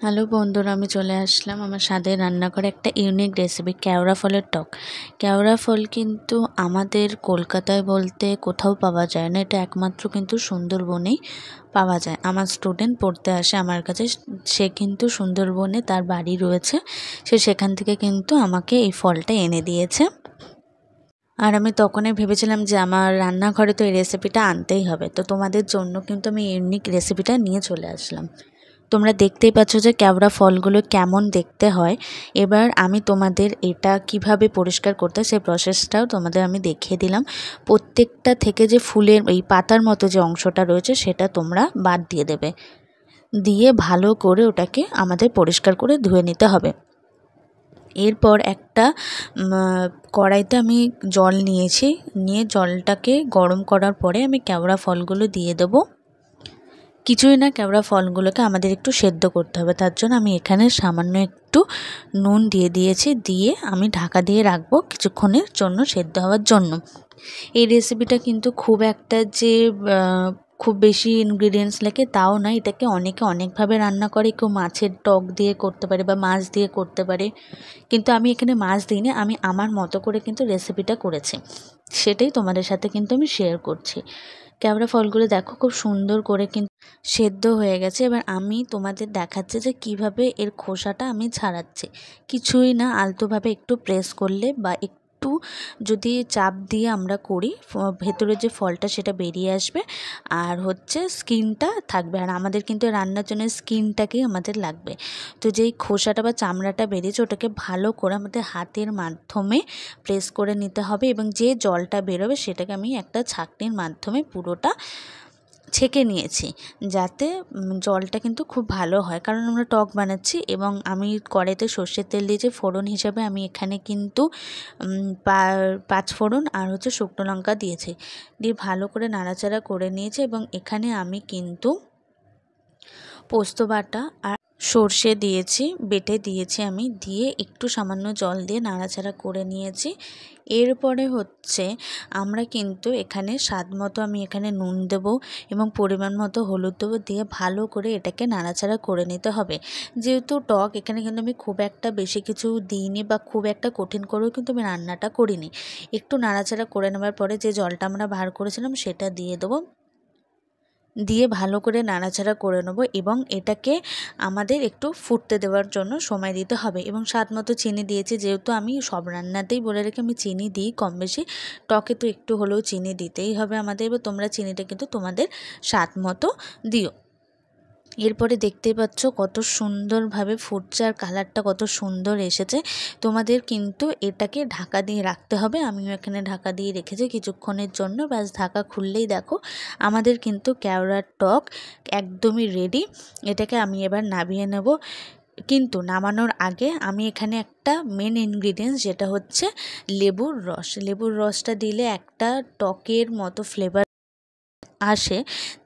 Hello বন্ধুরা, আমি চলে আসলাম আমার স্বাদের রান্নাঘরে একটা ইউনিক রেসিপি কেওড়া ফলের টক। কেওড়া ফল কিন্তু আমাদের কলকাতায় বলতে কোথাও পাওয়া যায় না, এটা একমাত্র কিন্তু সুন্দরবনেই পাওয়া যায়। আমার স্টুডেন্ট পড়তে আসে আমার কাছে, সে কিন্তু সুন্দরবনে তার বাড়ি রয়েছে, সে সেখান থেকে কিন্তু আমাকে এই ফলটা এনে দিয়েছে। আর আমি তখনই ভেবেছিলাম যে আমার রান্নাঘরে তো এই রেসিপিটা আনতেই হবে, তো তোমাদের জন্য কিন্তু আমি ইউনিক রেসিপিটা নিয়ে চলে আসলাম। তোমরা দেখতেই পাচ্ছ যে কেওড়া ফলগুলো কেমন দেখতে হয়। এবার আমি তোমাদের এটা কিভাবে পরিষ্কার করতে হয় সেই প্রসেসটাও তোমাদের আমি দেখিয়ে দিলাম। প্রত্যেকটা থেকে যে ফুলের এই পাতার মতো যে অংশটা রয়েছে সেটা তোমরা বাদ দিয়ে দেবে, দিয়ে ভালো করে ওটাকে আমাদের পরিষ্কার করে ধুয়ে নিতে হবে। এরপর একটা কড়াইতে আমি জল নিয়েছি, নিয়ে জলটাকে গরম করার পরে আমি কেওড়া ফলগুলো দিয়ে দেবো। কিছুই না, কেওড়া ফলগুলোকে আমাদের একটু সেদ্ধ করতে হবে, তার জন্য আমি এখানে সামান্য একটু নুন দিয়ে দিয়েছি, দিয়ে আমি ঢাকা দিয়ে রাখবো কিছুক্ষণের জন্য সেদ্ধ হওয়ার জন্য। এই রেসিপিটা কিন্তু খুব একটা যে খুব বেশি ইনগ্রিডিয়েন্টস লাগে তাও না, এটাকে অনেকে অনেকভাবে রান্না করে, কেউ মাছের টক দিয়ে করতে পারে বা মাছ দিয়ে করতে পারে, কিন্তু আমি এখানে মাছ দিইনি, আমি আমার মতো করে কিন্তু রেসিপিটা করেছি, সেটাই তোমাদের সাথে কিন্তু আমি শেয়ার করছি। কেওড়া ফলগুলো দেখো খুব সুন্দর করে কিন্তু সেদ্ধ হয়ে গেছে। এবার আমি তোমাদের দেখাচ্ছি যে কিভাবে এর খোসাটা আমি ছাড়াচ্ছি। কিছুই না, আলতোভাবে একটু প্রেস করলে বা একটু যদি চাপ দিয়ে আমরা করি, ভেতরে যে ফলটা সেটা বেরিয়ে আসবে, আর হচ্ছে স্কিনটা থাকবে। আর আমাদের কিন্তু রান্নার জন্য স্কিনটাকেই আমাদের লাগবে। তো যেই খোসাটা বা চামড়াটা বেরিয়েছে ওটাকে ভালো করে আমাদের হাতের মাধ্যমে প্রেস করে নিতে হবে, এবং যে জলটা বেরোবে সেটাকে আমি একটা ছাঁকনির মাধ্যমে পুরোটা ছেঁকে নিয়েছি, যাতে জলটা কিন্তু খুব ভালো হয়, কারণ আমরা টক বানাচ্ছি। এবং আমি কড়াইতে সর্ষের তেল দিয়েছি, ফোড়ন হিসাবে আমি এখানে কিন্তু 5 ফোড়ন আর হচ্ছে শুকনো লঙ্কা দিয়েছি, দিয়ে ভালো করে নাড়াচাড়া করে নিয়েছি। এবং এখানে আমি কিন্তু পোস্ত বাটা আর সর্ষে দিয়েছি, বেটে দিয়েছি আমি, দিয়ে একটু সামান্য জল দিয়ে নাড়াচাড়া করে নিয়েছি। এরপরে হচ্ছে আমরা কিন্তু এখানে স্বাদ মতো আমি এখানে নুন দেব এবং পরিমাণ মতো হলুদ দেবো, দিয়ে ভালো করে এটাকে নাড়াচাড়া করে নিতে হবে। যেহেতু টক, এখানে কিন্তু আমি খুব একটা বেশি কিছু দিইনি বা খুব একটা কঠিন করেও কিন্তু আমি রান্নাটা করিনি। একটু নাড়াচাড়া করে নেওয়ার পরে যে জলটা আমরা বার করেছিলাম সেটা দিয়ে দেবো, দিয়ে ভালো করে নাড়াচাড়া করে নেব। এবং এটাকে আমাদের একটু ফুটতে দেওয়ার জন্য সময় দিতে হবে। এবং স্বাদ মতো চিনি দিয়েছি, যেহেতু আমি সব রান্নাতেই বলে রেখে আমি চিনি দিই কম বেশি, টকে তো একটু হলেও চিনি দিতেই হবে আমাদের। এবার তোমরা চিনিটা কিন্তু তোমাদের স্বাদ মতো দিও। এরপরে দেখতেই পাচ্ছ কত সুন্দরভাবে ফুটছে আর কালারটা কত সুন্দর এসেছে। তোমাদের কিন্তু এটাকে ঢাকা দিয়ে রাখতে হবে, আমিও এখানে ঢাকা দিয়ে রেখেছি কিছুক্ষণের জন্য। ব্যাস ঢাকা খুললেই দেখো আমাদের কিন্তু কেওড়ার টক একদমই রেডি। এটাকে আমি এবার নামিয়ে নেব, কিন্তু নামানোর আগে আমি এখানে একটা মেন ইনগ্রিডিয়েন্টস, যেটা হচ্ছে লেবুর রস। লেবুর রসটা দিলে একটা টকের মতো ফ্লেভার আসে,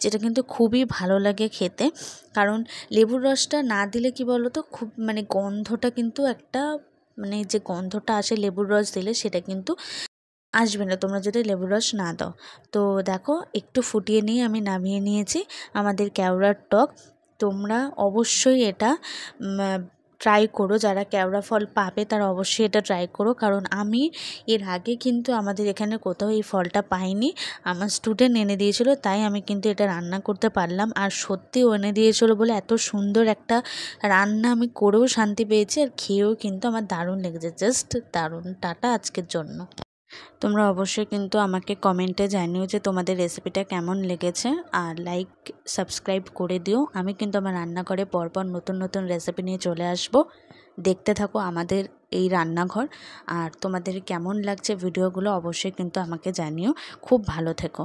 যেটা কিন্তু খুবই ভালো লাগে খেতে। কারণ লেবুর রসটা না দিলে কি বলো তো, খুব গন্ধটা কিন্তু একটা যে গন্ধটা আসে লেবুর রস দিলে সেটা কিন্তু আসবে না তোমরা যদি লেবুর রস না দাও। তো দেখো একটু ফুটিয়ে নিয়ে আমি নামিয়ে নিয়েছি আমাদের কেওড়ার টক। তোমরা অবশ্যই এটা ট্রাই করো, যারা কেওড়া ফল পাবে তারা অবশ্যই এটা ট্রাই করো, কারণ আমি এর আগে কিন্তু আমাদের এখানে কোথাও এই ফলটা পাইনি। আমার স্টুডেন্ট এনে দিয়েছিল, তাই আমি কিন্তু এটা রান্না করতে পারলাম। আর সত্যি ও এনে দিয়েছিল বলে এত সুন্দর একটা রান্না আমি করেও শান্তি পেয়েছি, আর খেয়েও কিন্তু আমার দারুণ লেগেছে, জাস্ট দারুণ। টাটা আজকের জন্য। তোমরা অবশ্যই কিন্তু আমাকে কমেন্টে জানিও যে তোমাদের রেসিপিটা কেমন লেগেছে, আর লাইক সাবস্ক্রাইব করে দিও। আমি কিন্তু আমার রান্নাঘরে পরপর নতুন নতুন রেসিপি নিয়ে চলে আসব, দেখতে থাকো আমাদের এই রান্নাঘর। আর তোমাদের কেমন লাগছে ভিডিওগুলো অবশ্যই কিন্তু আমাকে জানিও। খুব ভালো থেকো।